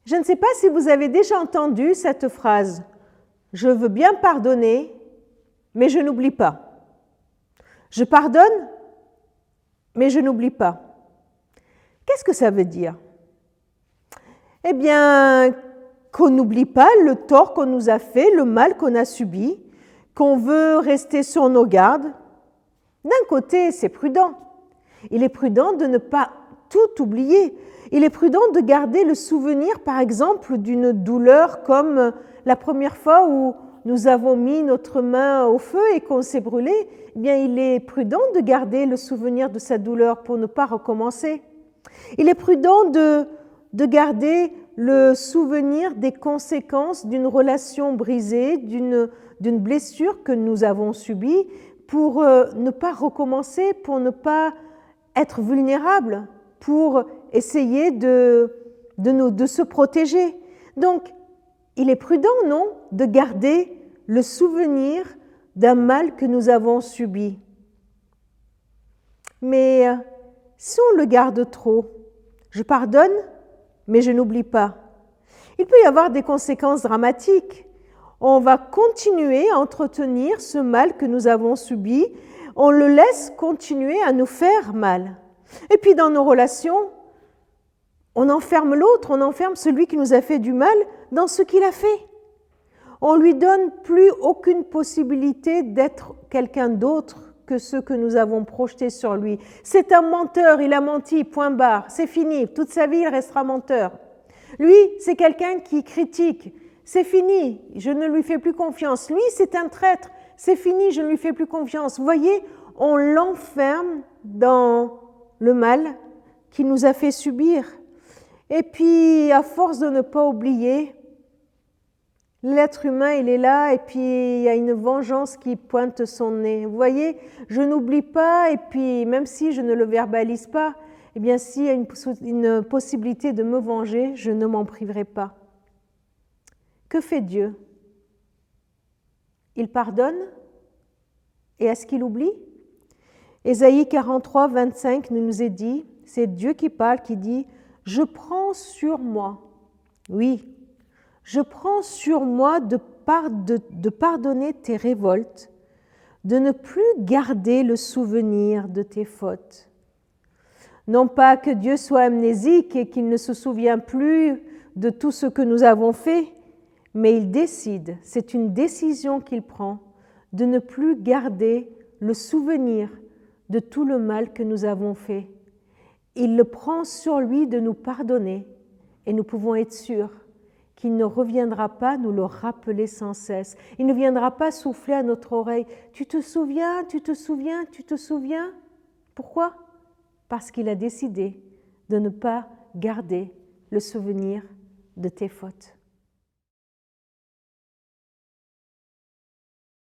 Je ne sais pas si vous avez déjà entendu cette phrase « Je veux bien pardonner, mais je n'oublie pas ». Je pardonne, mais je n'oublie pas. Qu'est-ce que ça veut dire? Eh bien, qu'on n'oublie pas le tort qu'on nous a fait, le mal qu'on a subi, qu'on veut rester sur nos gardes. D'un côté, c'est prudent. Il est prudent de ne pas tout oublier. Il est prudent de garder le souvenir, par exemple, d'une douleur comme la première fois où nous avons mis notre main au feu et qu'on s'est brûlé. Eh bien, il est prudent de garder le souvenir de cette douleur pour ne pas recommencer. Il est prudent de garder le souvenir des conséquences d'une relation brisée, d'une blessure que nous avons subie, pour ne pas recommencer, pour ne pas être vulnérable, pour essayer de se protéger. Donc, il est prudent, non, de garder le souvenir d'un mal que nous avons subi. Mais si on le garde trop, je pardonne, mais je n'oublie pas. Il peut y avoir des conséquences dramatiques. On va continuer à entretenir ce mal que nous avons subi, on le laisse continuer à nous faire mal. Et puis dans nos relations, on enferme l'autre, on enferme celui qui nous a fait du mal dans ce qu'il a fait. On ne lui donne plus aucune possibilité d'être quelqu'un d'autre que ce que nous avons projeté sur lui. C'est un menteur, il a menti, point barre, c'est fini, toute sa vie il restera menteur. Lui, c'est quelqu'un qui critique, c'est fini, je ne lui fais plus confiance. Lui, c'est un traître, c'est fini, je ne lui fais plus confiance. Vous voyez, on l'enferme dans le mal qu'il nous a fait subir. Et puis, à force de ne pas oublier, l'être humain, il est là et puis il y a une vengeance qui pointe son nez. Vous voyez, je n'oublie pas et puis même si je ne le verbalise pas, eh bien s'il y a une possibilité de me venger, je ne m'en priverai pas. Que fait Dieu? Il pardonne et est-ce qu'il oublie? Ésaïe 43, 25 nous est dit, c'est Dieu qui parle, qui dit « Je prends sur moi, oui, je prends sur moi de pardonner tes révoltes, de ne plus garder le souvenir de tes fautes. » Non pas que Dieu soit amnésique et qu'il ne se souvient plus de tout ce que nous avons fait, mais il décide, c'est une décision qu'il prend, de ne plus garder le souvenir de tout le mal que nous avons fait. Il le prend sur lui de nous pardonner et nous pouvons être sûrs qu'il ne reviendra pas nous le rappeler sans cesse. Il ne viendra pas souffler à notre oreille. Tu te souviens, tu te souviens, tu te souviens? Pourquoi? Parce qu'il a décidé de ne pas garder le souvenir de tes fautes.